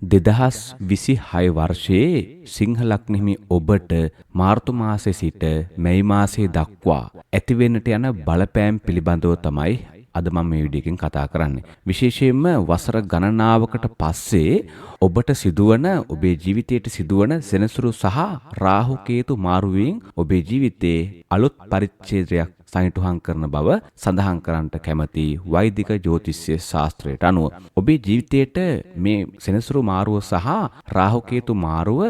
2026 වර්ෂයේ සිංහ ලග්නෙහි ඔබට මාර්තු මාසයේ සිට මැයි මාසයේ දක්වා ඇතිවෙන්නට යන බලපෑම් පිළිබඳව තමයි අද මම මේ වීඩියෝ එකෙන් කතා කරන්නේ. විශේෂයෙන්ම වසර ගණනාවකට පස්සේ ඔබට සිදුවන ඔබේ ජීවිතයට සිදුවන සෙනසුරු සහ රාහු කේතු මාරුවීම් ඔබේ ජීවිතයේ අලුත් පරිච්ඡේදයක් සනිටුහන් කරන බව සඳහන් කරන්නට කැමති වෛදික ජ්‍යොතිෂ්‍ය ශාස්ත්‍රයට අනුව ඔබේ ජීවිතයට මේ සෙනසුරු මාරුව සහ රාහු කේතු මාරුව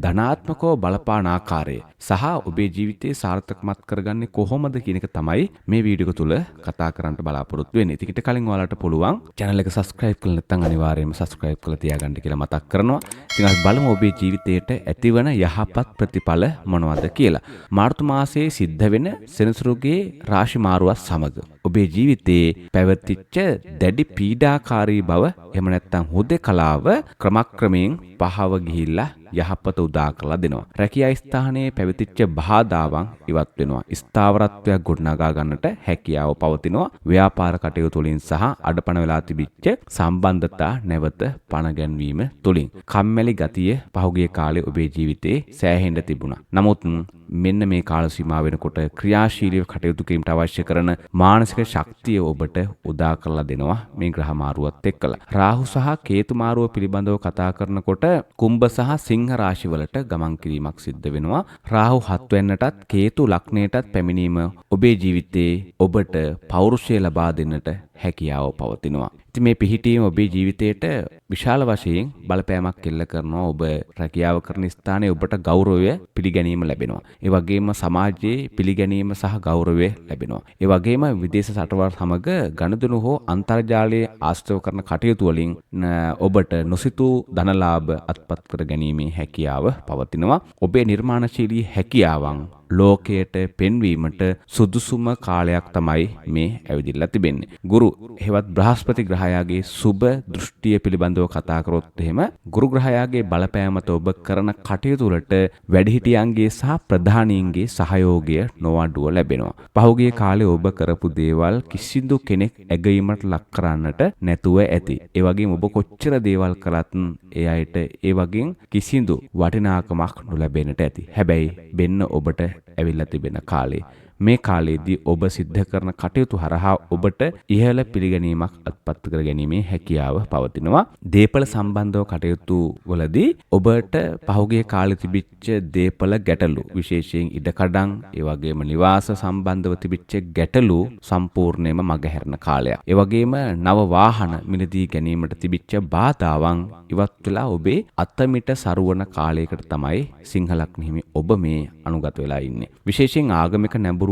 ධනාත්මකව බලපාන ආකාරය සහ ඔබේ ජීවිතේ සාර්ථකමත් කරගන්නේ කොහොමද කියන එක තමයි මේ වීඩියෝ තුල කතා කරන්න බලාපොරොත්තු වෙන්නේ. ඉතින් ඊට කලින් ඔයාලට පුළුවන් channel එක subscribe කරලා නැත්නම් අනිවාර්යයෙන්ම subscribe කරලා තියාගන්න කියලා මතක් කරනවා. ඉතින් අපි බලමු ඔබේ ජීවිතයට ඇතිවන යහපත් ප්‍රතිඵල මොනවද කියලා. මාර්තු මාසයේ සිද්ධ වෙන සෙනසුරුගේ රාශි මාරුවත් සමග ඔබේ ජීවිතයේ පැවතිච්ච දැඩි පීඩාකාරී බව එහෙම නැත්නම් හුදේකලාව ක්‍රමක්‍රමයෙන් පහව ගිහිල්ලා යහපත උදා කරලා දෙනවා. රැකියා ස්ථානයේ පැවතිච්ච බාධාවන් ඉවත් වෙනවා. ස්ථාවරත්වයක් ගොඩනගා ගන්නට හැකියාව පවතිනවා. ව්‍යාපාර කටයුතු වලින් සහ අඩපණ වෙලා තිබිච්ච සම්බන්ධතා නැවත පණ ගැන්වීම තුලින් කම්මැලි ගතිය පහුගිය කාලේ ඔබේ ජීවිතේ සෑහෙන්න තිබුණා. නමුත් මෙන්න මේ කාල සීමාව වෙනකොට ක්‍රියාශීලීව කටයුතු කිරීමට අවශ්‍ය කරන මානසික ශක්තිය ඔබට උදා කරලා දෙනවා මේ ග්‍රහ මාරුවත් එක්කලා. රාහු සහ කේතු මාරුව පිළිබඳව කතා කරනකොට කුම්භ සහ සිංහ රාශිවලට ගමන් කිරීමක් සිද්ධ වෙනවා. රාහු 7 වෙන්නටත් කේතු ලග්නයටත් පැමිණීම ඔබේ ජීවිතේ ඔබට පෞරුෂය ලබා දෙන්නට හැකියාව පවතිනවා. ඉතින් මේ පිහිටීම ඔබේ ජීවිතයට විශාල වශයෙන් බලපෑමක් එල්ල කරනවා. ඔබ රැකියාව කරන ස්ථානයේ ඔබට ගෞරවය පිළිගැනීම ලැබෙනවා. ඒ වගේම සමාජයේ පිළිගැනීම සහ ගෞරවය ලැබෙනවා. ඒ වගේම විදේශ රටවල් සමග ගනුදෙනු හෝ අන්තර්ජාලයේ ආශ්‍රය කරන කටයුතු වලින් ඔබට නොසිතූ ධනලාභ අත්පත් කර ගැනීමේ හැකියාව පවතිනවා. ඔබේ නිර්මාණශීලී හැකියාවන් ලෝකයට පෙන්වීමට සුදුසුම කාලයක් තමයි මේ ඇවිදිලා තිබෙන්නේ. ගුරු හෙවත් බ්‍රහස්පති ග්‍රහයාගේ සුබ දෘෂ්ටිය පිළිබඳව කතා කරොත් එහෙම ගුරු ග්‍රහයාගේ බලපෑමත ඔබ කරන කටයුතු වලට වැඩිහිටියන්ගේ සහ ප්‍රධානීන්ගේ සහයෝගය නොඅඩුව ලැබෙනවා. පහුගිය කාලේ ඔබ කරපු දේවල් කිසිදු කෙනෙක් ඇගීමට ලක් කරන්නට නැතුව ඇති. ඒ වගේම ඔබ කොච්චර දේවල් කළත් ඒ අයට ඒ වගේ කිසිදු වටිනාකමක් නොලැබෙන්නට ඇති. හැබැයි වෙන්න ඔබට ඇවිල්ලා තිබෙන කාලේ මේ කාලේදී ඔබ සිද්ධ කරන කටයුතු හරහා ඔබට ඉහළ පිළිගැනීමක් අත්පත් කර ගැනීමේ හැකියාව පවතිනවා. දේපල සම්බන්ධව කටයුතු වලදී ඔබට පහුගිය කාලේ තිබිච්ච දේපල ගැටලු විශේෂයෙන් ඉඩකඩම් ඒ වගේම නිවාස සම්බන්ධව තිබිච්ච ගැටලු සම්පූර්ණයෙන්ම මගහැරෙන කාලයක්. ඒ වගේම නව වාහන මිලදී ගැනීමට තිබිච්ච බාධාවන් ඉවත් වෙලා ඔබේ අතමිට සරුවන කාලයකට තමයි සිංහ ලග්නෙහි ඔබ මේ අනුගත වෙලා ඉන්නේ. විශේෂයෙන් ආගමික නැඹුරුව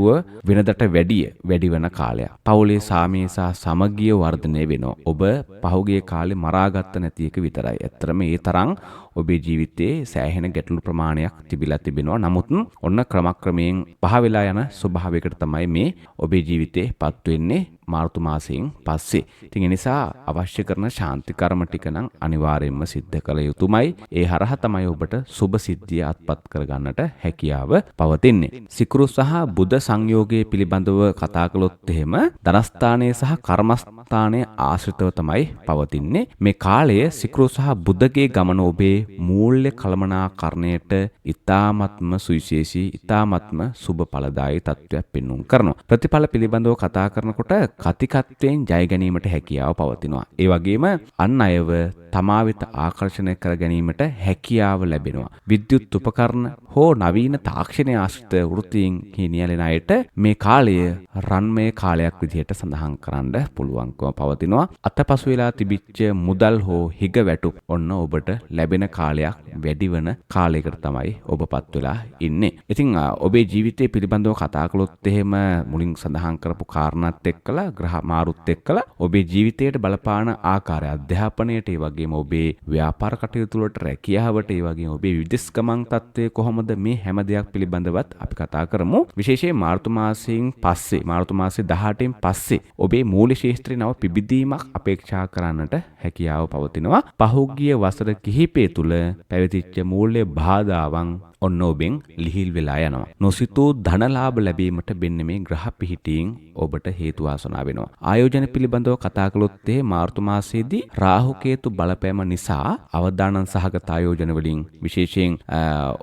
වෙනදට වැඩි වෙන කාලයක්. පවුලේ සාමය සහ සමගිය වර්ධනය වෙනවා. ඔබ පහුගිය කාලේ මරාගත්ත නැති එක විතරයි. ඇත්තටම ඒ තරම් ඔබේ ජීවිතයේ සෑහෙන ගැටලු ප්‍රමාණයක් තිබිලා තිබෙනවා. නමුත් ඔන්න ක්‍රමක්‍රමයෙන් පහ වෙලා යන ස්වභාවයකට තමයි මේ ඔබේ ජීවිතේ පත් වෙන්නේ මාර්තු මාසයෙන් පස්සේ. ඉතින් ඒ නිසා අවශ්‍ය කරන ශාන්ති කර්ම ටික නම් අනිවාර්යයෙන්ම සිද්ධ කළ යුතුමයි. ඒ හරහා තමයි ඔබට සුබ සිද්ධිය අත්පත් කරගන්නට හැකියාව පවතින්නේ. සිකුරු සහ බුධ සංයෝගයේ පිළිබඳව කතා කළොත් එහෙම ධනස්ථානයේ සහ කර්මස්ථානයේ ආශ්‍රිතව තමයි පවතින්නේ. මේ කාලය සිකුරු සහ බුධගේ ගමන ඔබේ මූල්‍ය කළමනාකරණයට ඉතාමත්ම සුවිශේෂී ඉතාමත්ම සුබ ඵලදායී තත්ත්වයක් පෙන්වුම් කරනවා. ප්‍රතිඵල පිළිබඳව කතා කරනකොට කතිකත්වයෙන් ජය ගැනීමට හැකියාව පවතිනවා. ඒ වගේම අන් අයව තමා වෙත ආකර්ෂණය කර ගැනීමට හැකියාව ලැබෙනවා. විද්‍යුත් උපකරණ හෝ නවීන තාක්ෂණය ආශ්‍රිත වෘත්තීන් හිනියලෙන අයට මේ කාලය රන්මය කාලයක් විදිහට සඳහන් කරන්න පුළුවන්කම පවතිනවා. අතපසු වෙලා තිබිච්ච මුදල් හෝ හිග වැටුප් ඔන්න ඔබට ලැබෙන කාලයක් වැඩි වෙන කාලයකට තමයි ඔබපත් වෙලා ඉන්නේ. ඉතින් ඔබේ ජීවිතය පිළිබඳව කතා කළොත් එහෙම මුලින් සඳහන් කරපු කාරණාත් එක්කලා ග්‍රහ මාරුත් එක්කලා ඔබේ ජීවිතයට බලපාන ආකාරය අධ්‍යාපනයට ඒ වගේම ඔබේ ව්‍යාපාර කටයුතු වලට රැකියාවට ඒ වගේම ඔබේ විදේශ ගමන් තත්ත්වය කොහොමද මේ හැම දෙයක් පිළිබඳවත් අපි කතා කරමු. විශේෂයෙන් මාර්තු මාසයෙන් පස්සේ මාර්තු මාසයේ 18න් පස්සේ ඔබේ මූල්‍ය ශාස්ත්‍රයේ නව පිබිදීමක් අපේක්ෂා කරන්නට හැකියාව පවතිනවා. පහුගිය වසර කිහිපය තුල පැවතිච්ච මූල්‍ය බාධාවන් ඔන්න ඔබෙන් ලිහිල් වෙලා යනවා. නොසිතූ ධනලාභ ලැබීමට මෙන්න මේ ග්‍රහ පිහිටීම් ඔබට හේතු වාසනා වෙනවා. ආයෝජන පිළිබඳව කතා කළොත් මාර්තු මාසයේදී රාහු කේතු බලපෑම නිසා අවදානම් සහගත ආයෝජන වලින් විශේෂයෙන්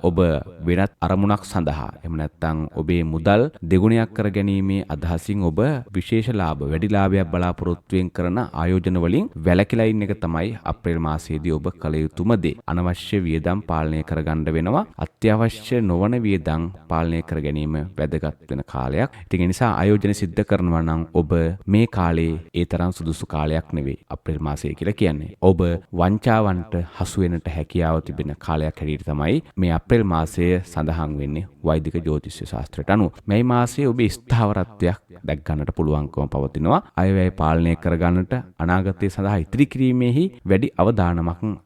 ඔබ වෙනත් අරමුණක් සඳහා එහෙම නැත්නම් ඔබේ මුදල් දෙගුණයක් කර ගැනීමේ අදහසින් ඔබ විශේෂ ලාභ වැඩි ලාභයක් බලාපොරොත්තු වෙන කරන ආයෝජන වලින් වැළකීලා ඉන්න එක තමයි අප්‍රේල් මාසයේදී ඔබ කළ යුතුම දේ. අනවශ්‍ය වියදම් පාලනය කරගන්න වෙනවා. අත්‍යවශ්‍ය නොවන වියදම් පාලනය කර ගැනීම වැදගත් වෙන කාලයක්. ඉතින් ඒ නිසා ආයෝජන සිද්ධ කරනවා නම් ඔබ මේ කාලේ ඒ තරම් සුදුසු කාලයක් නෙවෙයි අප්‍රේල් මාසය කියලා කියන්නේ. ඔබ වංචාවන්ට හසු වෙන්නට හැකියාව තිබෙන කාලයක් හැටියට තමයි මේ අප්‍රේල් මාසය සඳහන් වෙන්නේ වෛදික ජ්‍යොතිෂ ශාස්ත්‍රයට අනුව. මේ මාසයේ ඔබේ ස්ථාවරත්වයක් දැක් ගන්නට පුළුවන්කම පවතිනවා. අයවැය පාලනය කර ගන්නට අනාගතය සඳහා ඉදිරි කිරීමේහි වැඩි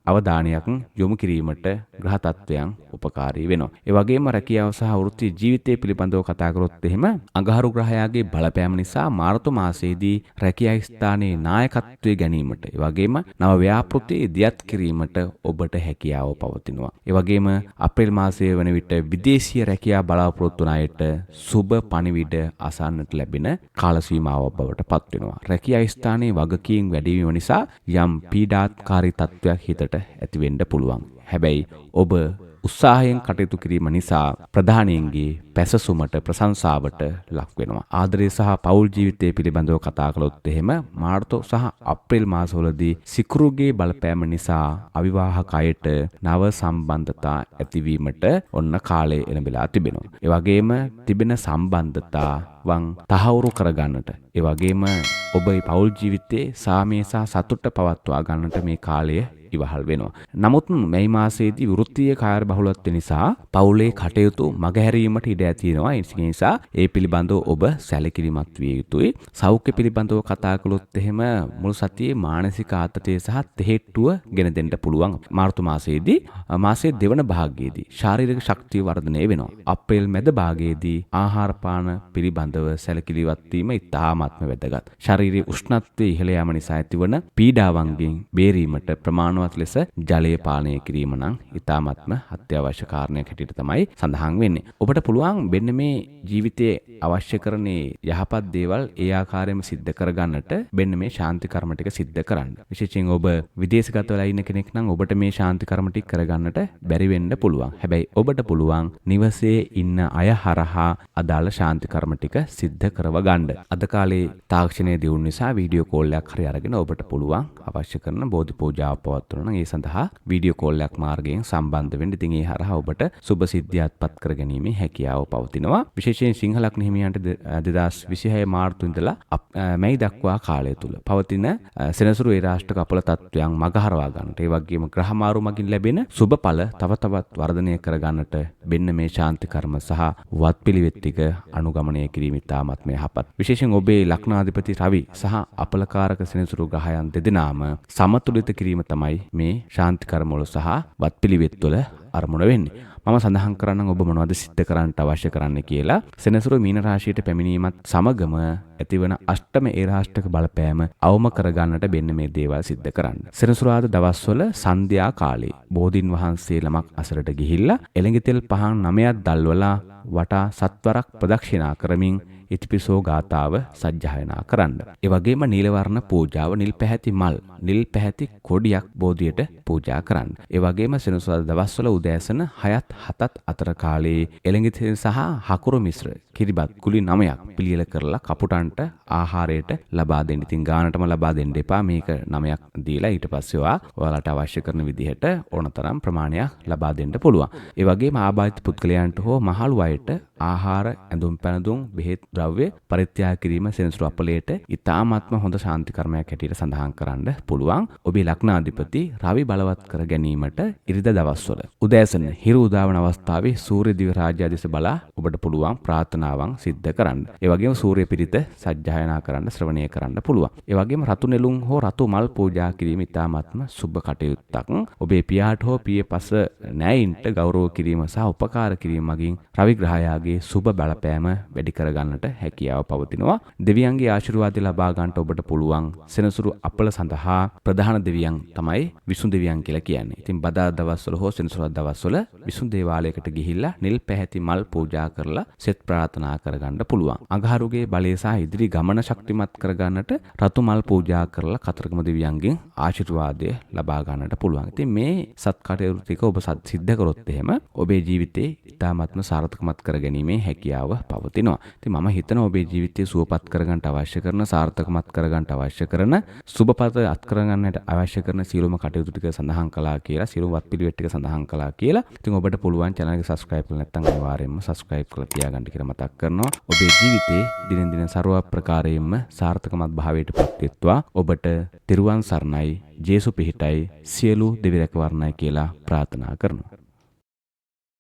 අවධානයක් යොමු කිරීමට ග්‍රහ තත්වයන් උපකාරී වෙනවා. ඒ වගේම රැකියාව සහ වෘත්ති ජීවිතය පිළිබඳව කතා කරොත් එහෙම අඟහරු ග්‍රහයාගේ බලපෑම නිසා මාර්තු මාසයේදී රැකියා ස්ථානයේ නායකත්වයේ ගැනීමට ඒ වගේම නව ව්‍යාපෘති දියත් කිරීමට ඔබට හැකියාව පවතිනවා. ඒ වගේම අප්‍රේල් මාසයේ වන විට විදේශීය රැකියා බලාපොරොත්තු වන අයට සුබ පණිවිඩ අසන්නට ලැබෙන කාල සීමාවක් බවට පත් වෙනවා. රැකියා ස්ථානයේ වගකීම් වැඩි වීම නිසා යම් පීඩාකාරී තත්ත්වයක් හිතට ඇති වෙන්න පුළුවන්. හැබැයි ඔබ උත්සාහයෙන් කටයුතු කිරීම නිසා ප්‍රධානීන්ගේ පැසසුමට ප්‍රශංසාවට ලක් වෙනවා. ආදරය සහ පෞල් ජීවිතය පිළිබඳව කතා කළොත් එහෙම මාර්තු සහ අප්‍රේල් මාසවලදී සිකුරුගේ බලපෑම නිසා අවිවාහක අයට නව සම්බන්ධතා ඇතිවීමට ඔන්න කාලය එළඹලා තිබෙනවා. ඒ වගේම තිබෙන සම්බන්ධතාවන් තහවුරු කරගන්නට ඒ වගේම ඔබේ පෞල් ජීවිතයේ සාමය සහ සතුට පවත්වා ගන්නට මේ කාලය ඉවහල් වෙනවා. නමුත් මේ මාසයේදී වෘත්තීය කාර්යබහුලත්වය නිසා පවුලේ කටයුතු මගහැරීමට ඉඩ ඇතිවෙනවා. ඒ නිසා ඒ පිළිබඳව ඔබ සැලකිලිමත් විය යුතුයි. සෞඛ්‍ය පිළිබඳව කතා කළොත් එහෙම මුල් සතියේ මානසික ආතතිය සහ තෙහෙට්ටුව ගෙන දෙන්න පුළුවන්. මාර්තු මාසයේදී මාසයේ දෙවන භාගයේදී ශාරීරික ශක්තිය වර්ධනය වෙනවා. අප්‍රේල් මැද භාගයේදී ආහාර පාන පිළිබඳව සැලකිලිමත් වීම ඉතාමත්ම වැදගත්. ශාරීරික උෂ්ණත්වයේ ඉහළ යාම නිසා ඇතිවන පීඩාවන්ගෙන් බේරීමට ප්‍රමාණවත් ලෙස ජලය පානය කිරීම නම් ඉතාමත්ම අත්‍යවශ්‍ය කාරණයක් හැටියට තමයි සඳහන් වෙන්නේ. ඔබට පුළුවන් මෙන්න මේ ජීවිතයේ අවශ්‍ය කරන යහපත් දේවල් ඒ ආකාරයෙන්ම සිද්ධ කරගන්නට මෙන්න මේ ශාන්ති කර්ම ටික සිද්ධ කරන්න. විශේෂයෙන් ඔබ විදේශගත වෙලා ඉන්න කෙනෙක් නම් ඔබට මේ ශාන්ති කර්ම ටික කරගන්නට බැරි වෙන්න පුළුවන්. හැබැයි ඔබට පුළුවන් නිවසේ ඉන්න අය හරහා අදාළ ශාන්ති කර්ම ටික සිද්ධ කරව ගන්න. අද කාලේ තාක්ෂණයේ දියුණුව නිසා වීඩියෝ කෝල් එකක් හරි අරගෙන ඔබට පුළුවන් අවශ්‍ය කරන බෝධි පූජාව පවත්වන ඒ සඳහා වීඩියෝ කෝල් එකක් මාර්ගයෙන් සම්බන්ධ වෙන්න. ඉතින් ඒ හරහා ඔබට සුබ සිද්ධියත්පත් කරගැනීමේ හැකියාව පවතිනවා. විශේෂයෙන් සිංහ ලග්න හිමියන්ට 2026 මාර්තු ඉඳලා මැයි දක්වා කාලය තුල පවතින සෙනසුරු ඒ රාෂ්ට්‍රක අපල තත්වයන් මගහරවා ගන්නට ඒ වගේම ග්‍රහ මාරු මගින් ලැබෙන සුබඵල තව තවත් වර්ධනය කර ගන්නට මෙන්න මේ ශාන්ති කර්ම සහ වත්පිළිවෙත් ටික අනුගමනය කිරීම ඉතාමත්ම යහපත්. විශේෂයෙන් ඔබේ ලග්නාධිපති රවි සහ අපලකාරක සෙනසුරු ග්‍රහයන් දෙදෙනාම සමතුලිත කිරීම තමයි මේ ශාන්ති කර්ම වල සහ වත්පිළිවෙත් වල අරමුණ වෙන්නේ. මම සඳහන් කරන්නම් ඔබ මොනවද සිද්ධ කරන්නට අවශ්‍ය කරන්නේ කියලා. සෙනසුරු මීන රාශියට පැමිණීමත් සමගම ඇතිවන අෂ්ටම ඒ රාෂ්ට්‍රක බලපෑම අවම කරගන්නට මෙන්න මේ දේවල් සිද්ධ කරන්න. සෙනසුරාදා දවස්වල සන්ධ්‍යා කාලේ බෝධින් වහන්සේ ළමක් අසරට ගිහිල්ලා එළඟි තෙල් පහන් 9ක් දල්වලා වටා සත්වරක් ප්‍රදක්ෂිනා කරමින් ඉතිපිසෝ ගාතාව සජ්ජායනා කරන්න. ඒ වගේම නිල වර්ණ පූජාව නිල් පැහැති මල් නිල් පැහැති කොඩියක් බෝධියට පූජා කරන්න. ඒ වගේම සෙනසුරාදා දවස්වල උදෑසන 6ත් 7ත් අතර කාලයේ එළඟි තෙල් සහ හකුරු මිශ්‍ර කිරිබත් කුලි 9ක් පිළියෙල කරලා කපුටන්ට ආහාරයට ලබා දෙන්න. ඉතින් ගානටම ලබා දෙන්න එපා. මේක 9ක් දීලා ඊට පස්සේ ඔයාලට අවශ්‍ය කරන විදිහට ඕනතරම් ප්‍රමාණයක් ලබා දෙන්න පුළුවන්. ඒ වගේම ආබාධිත පුද්ගලයන්ට හෝ මහලු අයට ආහාර ඇඳුම් පැළඳුම් බෙහෙත් ද්‍රව්‍ය පරිත්‍යාග කිරීම සෙනසුරු අපලයට ඉතාමත්ම හොඳ ශාන්ති කර්මයක් හැටියට සඳහන් කරන්න පුළුවන්. ඔබේ ලග්නාධිපති රවි බලවත් කර ගැනීමට ඉරිදා දවස්වල උදෑසන හිරු උදාවන අවස්ථාවේ සූර්ය දිව්‍ය රාජ්‍ය දෙස බලා ඔබට පුළුවන් ප්‍රාර්ථනාවන් සිද්ධ කරන්න. ඒ වගේම සූර්ය පිරිත සජ්ජායනා කරන්න ශ්‍රවණය කරන්න පුළුවන්. ඒ වගේම රතු නෙළුම් හෝ රතු මල් පූජා කිරීම ඉතාමත්ම සුබ කටයුත්තක්. ඔබේ පියාට හෝ පියපස නෑයින්ට ගෞරව කිරීම සහ උපකාර කිරීම මගින් රවි ග්‍රහයාගේ අයගේ සුබ බලපෑම වැඩි කරගන්නට හැකියාව පවතිනවා. දෙවියන්ගේ ආශිර්වාද ලබා ගන්නට ඔබට පුළුවන්. සෙනසුරු අපල සඳහා ප්‍රධාන දෙවියන් තමයි විසුණු දෙවියන් කියලා කියන්නේ. ඉතින් බදා දවස්වල හෝ සෙනසුරාදා දවස්වල විසුණු දේවාලයකට ගිහිල්ලා නිල් පැහැති මල් පූජා කරලා සෙත් ප්‍රාර්ථනා කරගන්න පුළුවන්. අඟහරුගේ බලය සහ ඉදිරි ගමන ශක්තිමත් කරගන්නට රතු මල් පූජා කරලා කතරගම දෙවියන්ගෙන් ආශිර්වාදය ලබා ගන්නට පුළුවන්. ඉතින් මේ සත්කටයුතු ටික ඔබ සිද්ධ කරොත් එහෙම ඔබේ ජීවිතේ ඉතාමත්ම සාර්ථකමත් කරගැනීමේ හැකියාව පවතිනවා. ඉතින් මම හිතනවා ඔබේ ජීවිතය සුවපත් කරගන්න අවශ්‍ය කරන සාර්ථකමත් කරගන්න අවශ්‍ය කරන සුබපත අත් කරගන්නට අවශ්‍ය කරන සියලුම කටයුතු ටික සඳහන් කළා කියලා සියලුම වත් පිළිවෙත් ටික සඳහන් කළා කියලා. ඉතින් ඔබට පුළුවන් channel එක subscribe කරලා නැත්නම් අනිවාර්යයෙන්ම subscribe කරලා තියාගන්න කියලා මතක් කරනවා. ඔබේ ජීවිතේ දිනෙන් දින ਸਰව ප්‍රකාරයෙන්ම සාර්ථකමත් භාවයට පත් වෙත්වා. ඔබට තෙරුවන් සරණයි, ජේසු පිහිටයි, සියලු දෙවි රැකවරණයි කියලා ප්‍රාර්ථනා කරනවා.